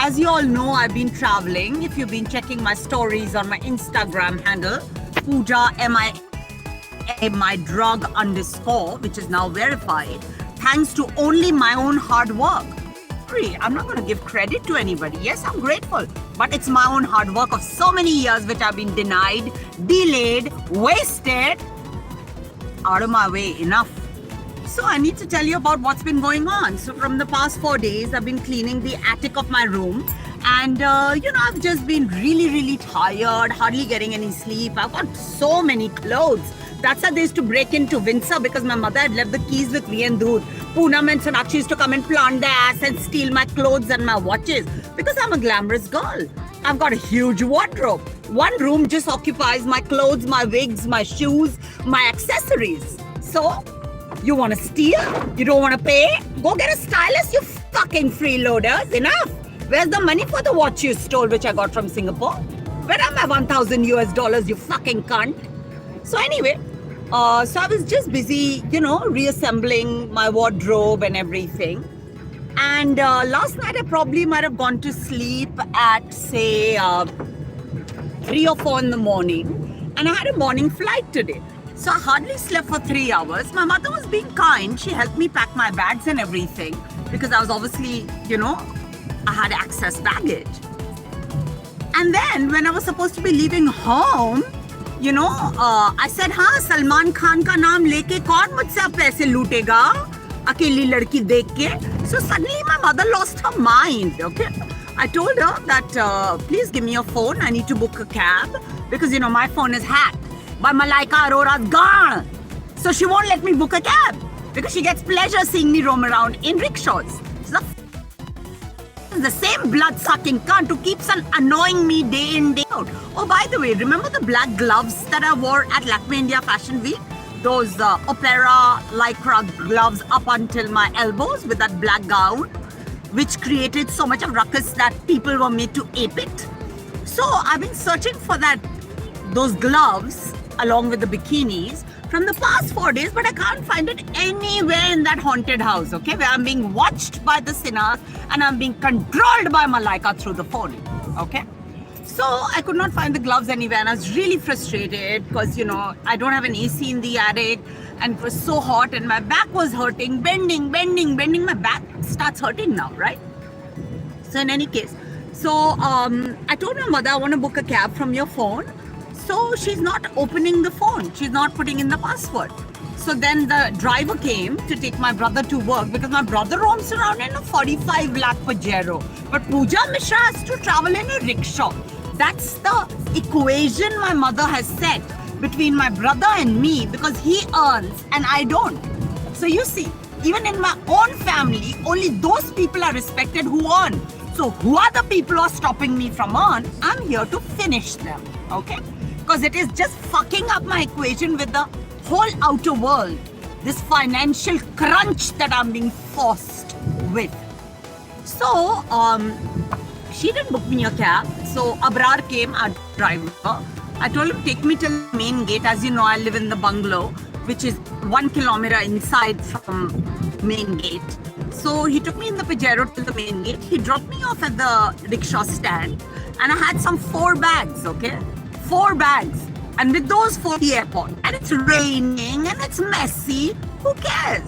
as you all know, I've been traveling. If you've been checking my stories on my Instagram handle, Pooja MIA, my drug _ which is now verified, thanks to only my own hard work. I'm not going to give credit to anybody. Yes, I'm grateful, but it's my own hard work of so many years which I've been denied, delayed, wasted. Out of my way, enough. So I need to tell you about what's been going on. So from the past 4 days, I've been cleaning the attic of my room. And, I've just been really tired, hardly getting any sleep. I've got so many clothes. That's how they used to break into Windsor because my mother had left the keys with me and Dood. Poonam and Sonakshi used to come and plant their ass and steal my clothes and my watches because I'm a glamorous girl. I've got a huge wardrobe. One room just occupies my clothes, my wigs, my shoes, my accessories. So, you want to steal? You don't want to pay? Go get a stylist, you fucking freeloaders. Enough. Where's the money for the watch you stole, which I got from Singapore? Where are my $1,000, you fucking cunt? So anyway, so I was just busy, reassembling my wardrobe and everything. And last night I probably might have gone to sleep at, say, 3 or 4 in the morning. And I had a morning flight today. So I hardly slept for 3 hours. My mother was being kind. She helped me pack my bags and everything. Because I was obviously, I had excess baggage. And then when I was supposed to be leaving home, I said, हाँ सलमान खान का नाम लेके कौन मुझसे अब पैसे लूटेगा अकेली लड़की देख के. So suddenly my mother lost her mind. Okay, I told her that please give me your phone. I need to book a cab because my phone is hacked by Malaika Arora's gun. So she won't let me book a cab because she gets pleasure seeing me roam around in rickshaws. So the same blood-sucking cunt who keeps on annoying me day in, day out. Oh, by the way, remember the black gloves that I wore at Lakme India Fashion Week? Those opera lycra gloves up until my elbows with that black gown, which created so much of ruckus that people were made to ape it. So I've been searching for those gloves along with the bikinis from the past 4 days, but I can't find it anywhere in that haunted house, okay, where I'm being watched by the sinners and I'm being controlled by Malaika through the phone, okay? So I could not find the gloves anywhere and I was really frustrated because, I don't have an AC in the attic and it was so hot and my back was hurting, bending. My back starts hurting now, right? So in any case, I told my mother I want to book a cab from your phone. So she's not opening the phone. She's not putting in the password. So then the driver came to take my brother to work because my brother roams around in a 45 lakh Pajero. But Pooja Mishra has to travel in a rickshaw. That's the equation my mother has set between my brother and me because he earns and I don't. So you see, even in my own family, only those people are respected who earn. So who are the people who are stopping me from earn? I'm here to finish them, okay? Because it is just fucking up my equation with the whole outer world. This financial crunch that I'm being forced with. So, she didn't book me a cab. So, Abrar came, our driver. I told him, take me till the main gate. As you know, I live in the bungalow, which is 1 kilometer inside from main gate. So, he took me in the Pajero till the main gate. He dropped me off at the rickshaw stand. And I had some 4 bags, okay? 4 bags. And with those 4 the airport. And it's raining and it's messy. Who cares?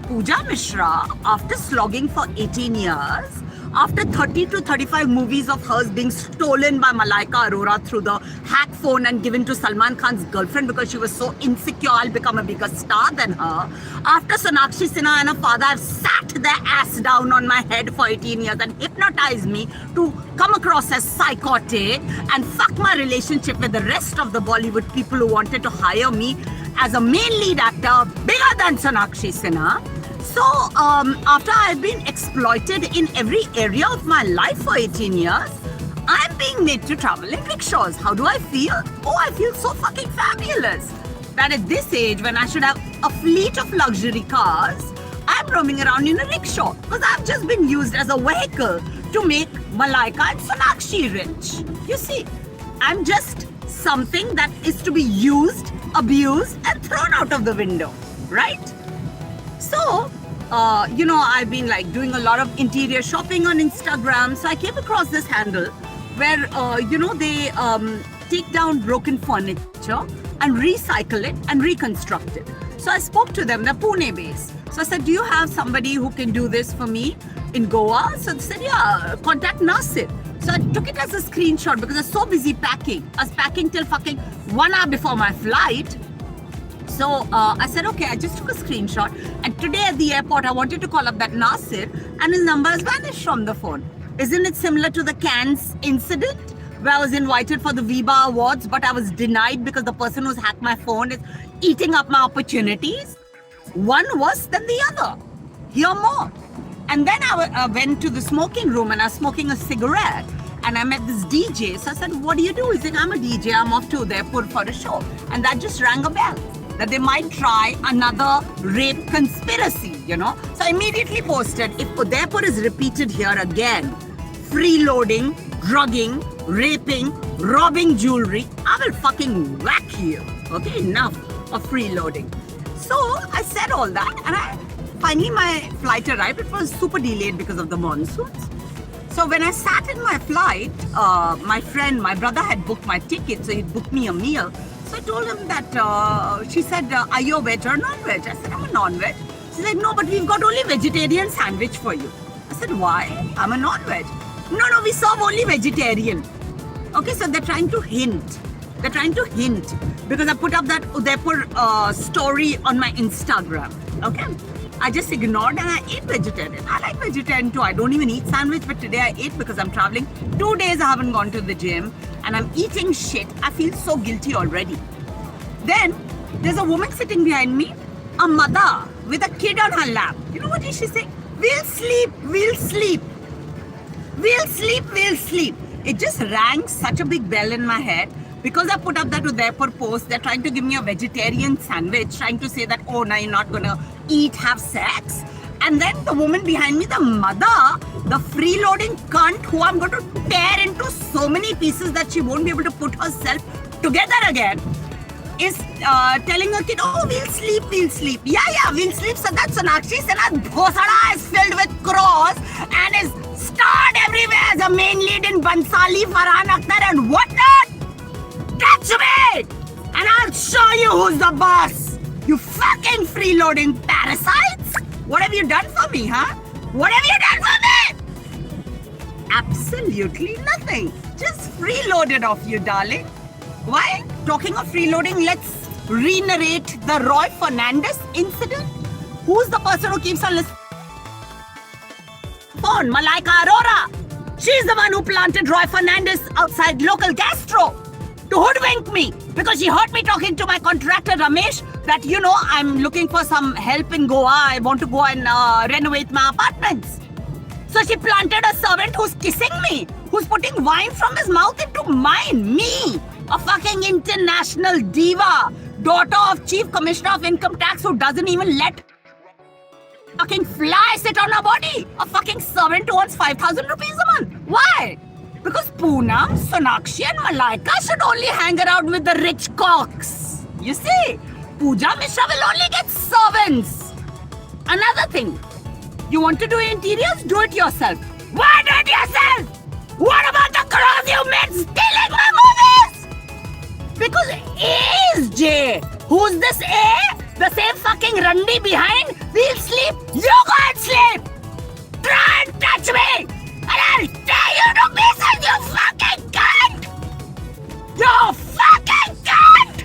Pooja Mishra, after slogging for 18 years, after 30 to 35 movies of hers being stolen by Malaika Arora through the hack phone and given to Salman Khan's girlfriend because she was so insecure I'll become a bigger star than her. After Sonakshi Sinha and her father have sat their ass down on my head for 18 years and hypnotized me to come across as psychotic and fuck my relationship with the rest of the Bollywood people who wanted to hire me as a main lead actor bigger than Sonakshi Sinha. So, after I've been exploited in every area of my life for 18 years, I'm being made to travel in rickshaws. How do I feel? Oh, I feel so fucking fabulous. That at this age, when I should have a fleet of luxury cars, I'm roaming around in a rickshaw because I've just been used as a vehicle to make Malaika and Sonakshi rich. You see, I'm just something that is to be used, abused, and thrown out of the window, right? So, I've been like doing a lot of interior shopping on Instagram. So I came across this handle where, they take down broken furniture and recycle it and reconstruct it. So I spoke to them, they're Pune based. So I said, do you have somebody who can do this for me in Goa? So they said, yeah, contact Nasir. So I took it as a screenshot because I was so busy packing. I was packing till fucking 1 hour before my flight. So I said, okay, I just took a screenshot. And today at the airport, I wanted to call up that Nasir and his number has vanished from the phone. Isn't it similar to the Cannes incident where I was invited for the Viva Awards, but I was denied because the person who's hacked my phone is eating up my opportunities? One worse than the other. Hear more. And then I went to the smoking room and I was smoking a cigarette. And I met this DJ. So I said, what do you do? He said, I'm a DJ. I'm off to Udaipur for a show. And that just rang a bell that they might try another rape conspiracy, So I immediately posted, if Udaipur is repeated here again, freeloading, drugging, raping, robbing jewelry, I will fucking whack you. Okay, enough of freeloading. So I said all that and finally my flight arrived. It was super delayed because of the monsoons. So when I sat in my flight, my brother had booked my ticket, so he booked me a meal. So I told him that, she said, are you a veg or non-veg? I said, I'm a non-veg. She said, no, but we've got only vegetarian sandwich for you. I said, why? I'm a non-veg. No, we serve only vegetarian. Okay, so they're trying to hint. Because I put up that Udaipur story on my Instagram. Okay, I just ignored and I ate vegetarian. I like vegetarian too. I don't even eat sandwich, but today I ate because I'm traveling. 2 days I haven't gone to the gym and I'm eating shit. I feel so guilty already. Then there's a woman sitting behind me, a mother with a kid on her lap. You know what did she say? We'll sleep. It just rang such a big bell in my head. Because I put up that Udaipur post, they're trying to give me a vegetarian sandwich, trying to say that, oh, now you're not going to eat, have sex. And then the woman behind me, the mother, the freeloading cunt who I'm going to tear into so many pieces that she won't be able to put herself together again, is telling her kid, oh, we'll sleep. Yeah, we'll sleep. So that Sonakshi Sinha Bhosada is filled with crows and is starred everywhere as a main lead in Bansali, Farhan Akhtar and whatnot. Catch me! And I'll show you who's the boss! You fucking freeloading parasites! What have you done for me, huh? What have you done for me? Absolutely nothing. Just freeloaded off you, darling. Why? Talking of freeloading, let's re-narrate the Roy Fernandez incident. Who's the person who keeps on listening? Phone, Malaika Arora. She's the one who planted Roy Fernandez outside local gastro to hoodwink me because she heard me talking to my contractor Ramesh that, I'm looking for some help in Goa. I want to go and renovate my apartments. So she planted a servant who's kissing me, who's putting wine from his mouth into mine. Me, a fucking international diva, daughter of Chief Commissioner of Income Tax who doesn't even let fucking fly sit on her body. A fucking servant who wants 5,000 rupees a month. Why? Because Poonam, Sonakshi and Malaika should only hang around with the rich cocks. You see, Pooja Mishra will only get servants. Another thing, you want to do interiors? Do it yourself. Why do it yourself? What about the crows you made stealing my movies? Because A is J. Who's this A? The same fucking Randi behind? We'll sleep. You go and sleep. Try and touch me. And I'll tell you to pieces, you fucking cunt! You fucking cunt!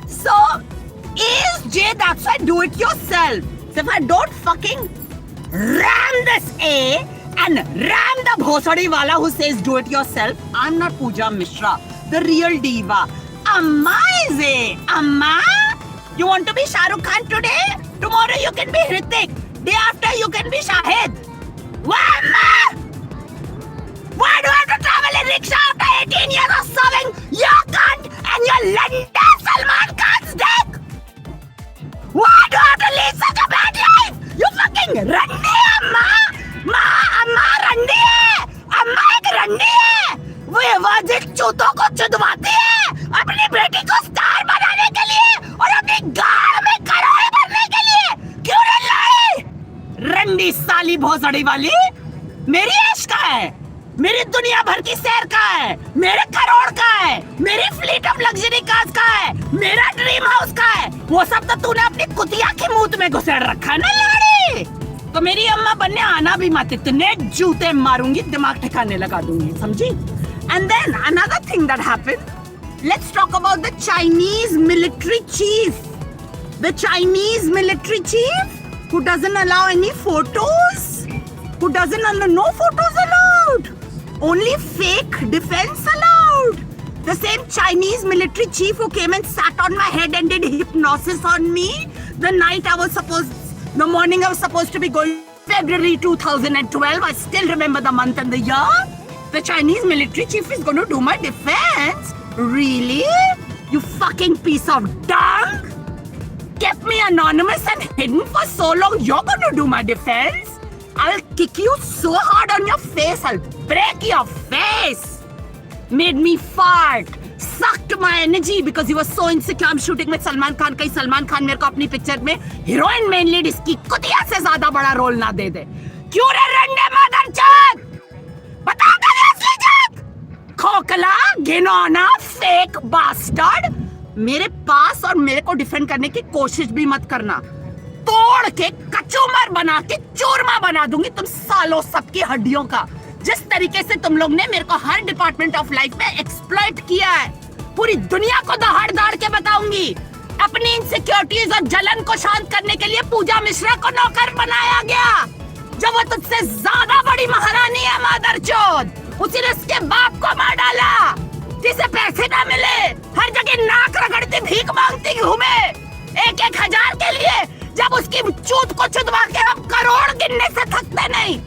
So, is J, that's why do it yourself. So if I don't fucking ram this A and ram the Bhosadi wala who says do it yourself, I'm not Pooja Mishra, the real diva. Amma is A. Amma? You want to be Shah Rukh Khan today? Tomorrow you can be Hrithik. Day after you can be Shahid. Why, Amma? Why do I have to travel in rickshaw after 18 years of serving your cunt and your London Salman Khan's dick? Why do I have to lead such a bad life? You fucking Randi, Amma! Amma Randi है! Amma एक रंडी है! वो वाजिब चूतों को चुदवाती है अपनी बेटी को स्टार बनाने के लिए और अपनी गाड़ में करोड़े भरने के लिए! दिल्ली वाली, मेरी ऐश का है, मेरी दुनिया भर की सैर का है, मेरे करोड़ का है, मेरी फ्लीट ऑफ लग्जरी कार्स का है, मेरा ड्रीम हाउस का है। वो सब तो तूने अपनी कुतिया की मुंह में घुसेड़ रखा है ना लाड़ी। तो मेरी अम्मा बनने आना भी मत, इतने जूते मारूंगी दिमाग ठिकाने लगा दूंगी, समझी। And then another thing that happened, let's talk about the Chinese military chief. The Chinese military chief who doesn't allow any photos, who doesn't allow no photos allowed, only fake defense allowed. The same Chinese military chief who came and sat on my head and did hypnosis on me the night I was supposed, the morning I was supposed to be going, February 2012, I still remember the month and the year. The Chinese military chief is going to do my defense? Really? You fucking piece of dung! Kept me anonymous and hidden for so long. You're going to do my defense? I'll kick you so hard on your face. I'll break your face. Made me fart. Sucked my energy because he was so insecure. I'm shooting with Salman Khan. कहीं सलमान खान मेरे को अपनी picture में heroine main lead इसकी कुतिया से ज्यादा बड़ा रोल ना दे दे। क्यों रे रंडे मदरचोद? बता दे असली जात। खोखला, घिनौना, फेक बास्टर्ड। मेरे पास और मेरे को डिफेंड करने की कोशिश भी मत करना। तोड़ के कचूमर बना के चूरमा बना दूंगी तुम सालों सबकी हड्डियों का। जिस तरीके से तुम लोग ने मेरे को हर डिपार्टमेंट ऑफ लाइफ में एक्सप्लॉइट किया है, पूरी दुनिया को दहाड़ दहाड़ के बताऊंगी। अपनी इनसिक्योरिटीज और जलन को शांत करने के लिए पूजा मिश्रा को नौकर बनाया गया, जब वो तुझसे ज्यादा बड़ी महारानी है मादरचोद। उसी ने उसके बाप को मार डाला, जिसे पैसे ना मिले, हर जगह नाक रगड़ती भीख मांगती घूमे 1,000 के लिए, जब उसकी चूत को चुदवा के हम करोड़ गिनने से थकते नहीं।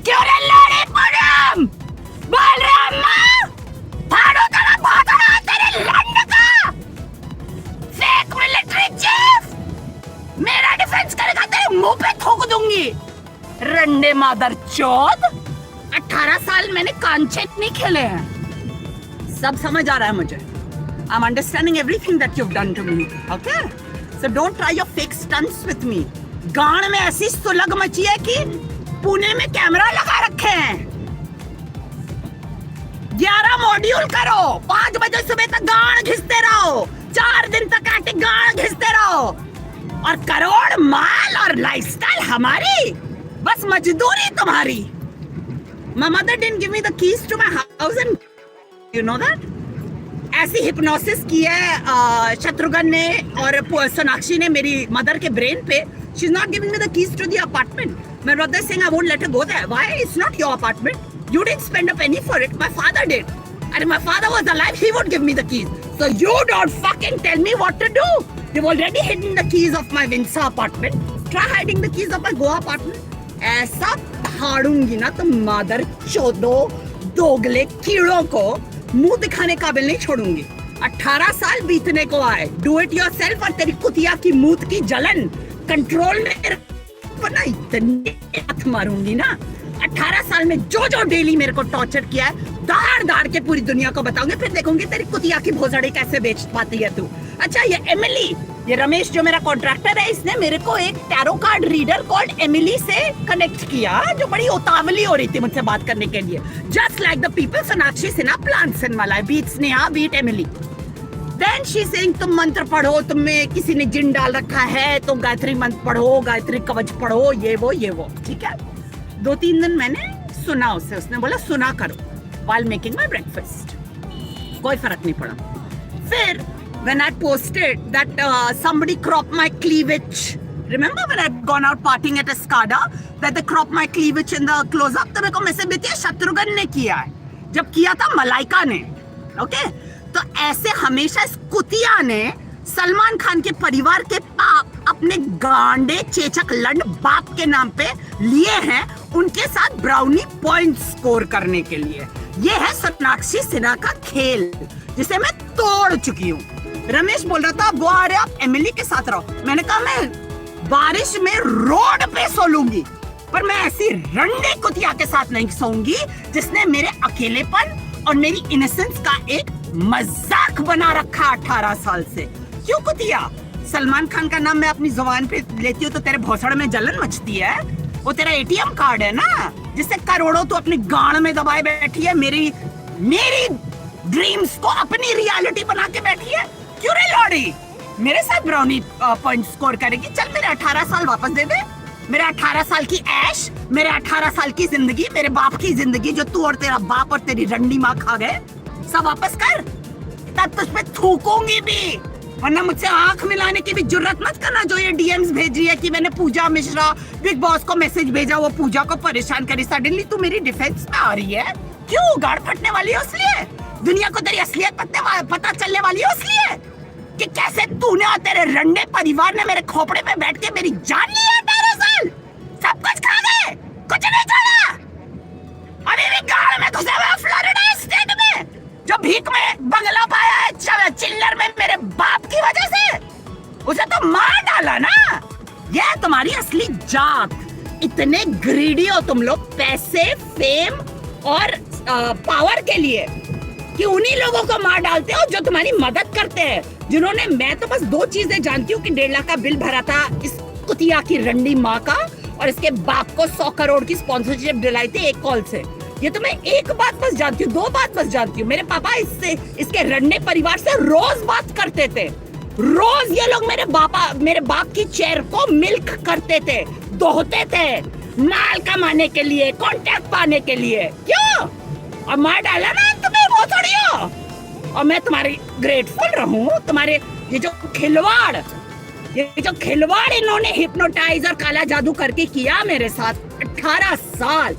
क्यों रे लड़े पूनम? बोल रे अम्मा, फाड़ो तेरा भागड़ा तेरे लंड का। फेक मिलिट्री चीफ मेरा डिफेंस करेगा, तेरे मुंह पे थूक दूंगी। रंडे मादरचोद, 18 साल मैंने कांचे नहीं खेले हैं, सब समझ आ रहा है मुझे। I'm understanding everything that you've done to me, okay? So don't try your fake stunts with me. गांड में ऐसी सुलग मची है कि पुणे में कैमरा लगा रखे हैं। 11 मॉड्यूल करो, 5 बजे सुबह तक गांड घिसते रहो, 4 दिन तक आके गांड घिसते रहो, और करोड़ माल और लाइफस्टाइल हमारी, बस मजदूरी तुम्हारी। My mother didn't give me the keys to my house and you know that? ऐसी हिप्नोसिस की है शत्रुघ्न ने और सोनाक्षी ने मेरी मदर के ब्रेन पे। She's not giving me the keys to the apartment. My brother is saying I won't let her go there. Why? It's not your apartment. You didn't spend a penny for it. My father did. And if my father was alive, he would give me the keys. So you don't fucking tell me what to do. You've already hidden the keys of my Windsor apartment. Try hiding the keys of my Goa apartment. ऐसा फाड़ूंगी ना तुम mother चोदो दोगले कीड़ों को, मुंह दिखाने काबिल नहीं छोड़ूंगी। 18 साल बीतने को आए, डू इट योरसेल्फ, और तेरी कुतिया की मूत की जलन कंट्रोल में ना, इतनी हाथ मारूंगी ना। 18 साल में जो जो डेली मेरे को टॉर्चर किया है, दहाड़ दहाड़ के पूरी दुनिया को बताऊंगी, फिर देखूंगी तेरी कुतिया की भोसड़ी कैसे बेच पाती है तू। अच्छा, ये एमिली, ये रमेश जो मेरा कॉन्ट्रैक्टर है, इसने मेरे को एक tarot card reader called Emily से कनेक्ट किया, जो बड़ी उतावली हो रही थी मुझसे बात करने के लिए। Just like the people Sonakshi Sinha plants in my life, beat Sneha, beat Emily. Then she saying तुम मंत्र पढ़ो, तुम में किसी ने जिन डाल रखा है, तुम गायत्री मंत्र पढ़ो, गायत्री कवच पढ़ो, ये वो, ठीक है। 2-3 दिन मैंने सुना उससे, उसने बोला सुना करो while making my breakfast, कोई फर्क नहीं पड़ा। फिर when I posted that somebody cropped my cleavage, remember when I'd gone out partying at Escada, that they cropped my cleavage in the close-up, तो मेरे को मैसेज भेजी है शत्रुघ्न ने किया है, जब किया था मलाइका ने, ओके। तो ऐसे हमेशा इस कुतिया ने सलमान खान के परिवार के अपने गांडे चेचक लंड बाप के नाम पे लिए हैं, उनके साथ ब्राउनी पॉइंट स्कोर करने के लिए। ये है सोनाक्षी सिन्हा का खेल, जिसे मैं तोड़ चुकी हूँ। रमेश बोल रहा था वो आ रहे आप एमिली के साथ रहो, मैंने कहा मैं बारिश में रोड पे सो लूंगी, पर मैं ऐसी रंडे कुतिया के साथ नहीं सोऊंगी जिसने मेरे अकेलेपन और मेरी इनोसेंस का एक मजाक बना रखा 18 साल से। क्यों कुतिया? सलमान खान का नाम मैं अपनी जुबान पे लेती हूँ तो तेरे भौसड़ में जलन मचती है। वो तेरा एटीएम कार्ड है ना, जिससे करोड़ों तू अपनी गांड में दबाए बैठी है, मेरी ड्रीम्स को अपनी रियलिटी बना के बैठी है। क्यों रे लौड़ी, मेरे साथ ब्राउनी पॉइंट स्कोर करेगी? चल मेरे 18 साल वापस दे दे, मेरे 18 साल की ऐश, मेरे 18 साल की जिंदगी, मेरे बाप की जिंदगी जो तू और तेरा बाप और तेरी रंडी माँ खा गए, सब वापस कर। तब तुझ पे थूकूंगी भी, वरना मुझसे आंख मिलाने की भी जुर्रत मत करना। जो ये डीएम्स भेज रही है कि मैंने पूजा मिश्रा बिग बॉस को मैसेज भेजा, वो पूजा को परेशान करी, सडनली तू मेरी डिफेंस में आ रही है। क्यों? गाड़ फटने वाली है उसलिए? दुनिया को तेरी असलियत पता चलने वाली है उसलिए कि कैसे तूने और तेरे रंडे परिवार ने मेरे खोपड़े पे बैठ के मेरी जान ली है। 18 साल सब कुछ खा गए, कुछ नहीं छोड़ा। अभी भी गाड़ में घुसे हुए फ्लोरिडा स्टेट में, जो भीख में बंगला पाया है चिल्लर में मेरे बाप की वजह से, उसे तो मार डाला ना। यह तुम्हारी असली जात। इतने ग्रीडी हो तुम लोग पैसे, फेम और पावर के लिए कि उन्हीं लोगों को मार डालते हो जो तुम्हारी मदद करते हैं, जिन्होंने, मैं तो बस 2 चीजें जानती हूँ कि 1.5 लाख का बिल भरा था इस कुतिया की रंडी माँ का, और इसके बाप को 100 करोड़ की स्पॉन्सरशिप दिलाई थी एक कॉल से। ये तो मैं एक बात बस जानती हूँ, 2 बात बस जानती हूँ। मेरे पापा इसके रंडे परिवार से रोज बात करते थे, रोज ये लोग मेरे बाप की चेयर को मिल्क करते थे, दोहते थे, माल कमाने के लिए, कॉन्टैक्ट पाने के लिए। क्यों? और मार डाला ना तुम्हें, वो थोड़ी हो। और मैं तुम्हारी ग्रेटफुल रहूं, तुम्हारे ये जो खिलवाड़ इन्होंने हिप्नोटाइज और काला जादू करके किया मेरे साथ 18 साल।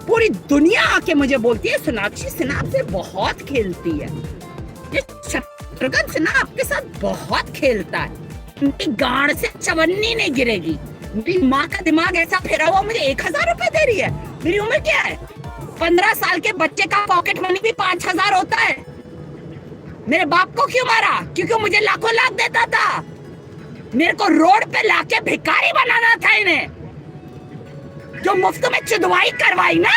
पूरी दुनिया आके मुझे बोलती है सोनाक्षी सिन्हा आपसे बहुत खेलती है, ये शत्रुघ्न सिन्हा आपके साथ बहुत खेलता है, उनकी गांड से चवन्नी नहीं गिरेगी। उनकी माँ का दिमाग ऐसा फेरा हुआ, मुझे 1000 रुपए दे रही है। मेरी उम्र क्या है? 15 साल के बच्चे का पॉकेट मनी भी 5000 होता है। मेरे बाप को क्यों मारा? क्योंकि मुझे लाखों लाख देता था। मेरे को रोड पे लाके भिखारी बनाना था इन्हें, जो मुफ्त में चुदवाई करवाई ना,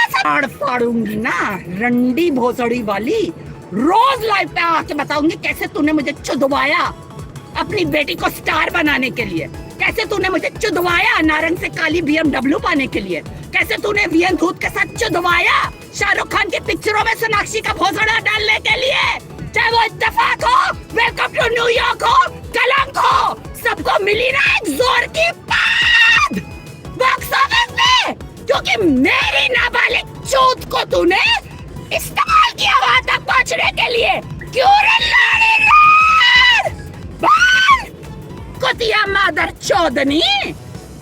फाड़ूंगी ना रंडी भोसड़ी वाली। रोज लाइव पे आके बताऊंगी कैसे तूने मुझे चुदवाया अपनी बेटी को स्टार बनाने के लिए, कैसे तूने मुझे चुदवाया नारंग से काली BMW पाने के लिए, कैसे तूने वीएन धूत के साथ चुदवाया शाहरुख खान की पिक्चरों में सोनाक्षी का भोसड़ा डालने के लिए। चाहे वो इत्तेफाक हो, वेलकम टू न्यूयॉर्क हो, कलंक हो, सबको मिली ना एक जोर की बात बॉक्स ऑफिस में, क्योंकि मेरी नाबालिग चूत को तूने इस्तेमाल किया वहां तक पहुंचने के लिए। क्यों रे लाड़ी बोल, कुतिया मादर चौदनी,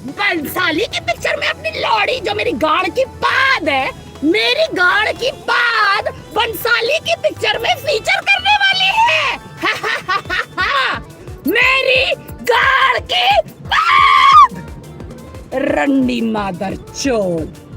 बंसाली की पिक्चर में अपनी लौड़ी जो मेरी गाड़ की पाद है, मेरी गाड़ की पाद बंसाली की पिक्चर में फीचर करने वाली है। मेरी गाड़ की पाद रंडी मादर चौद।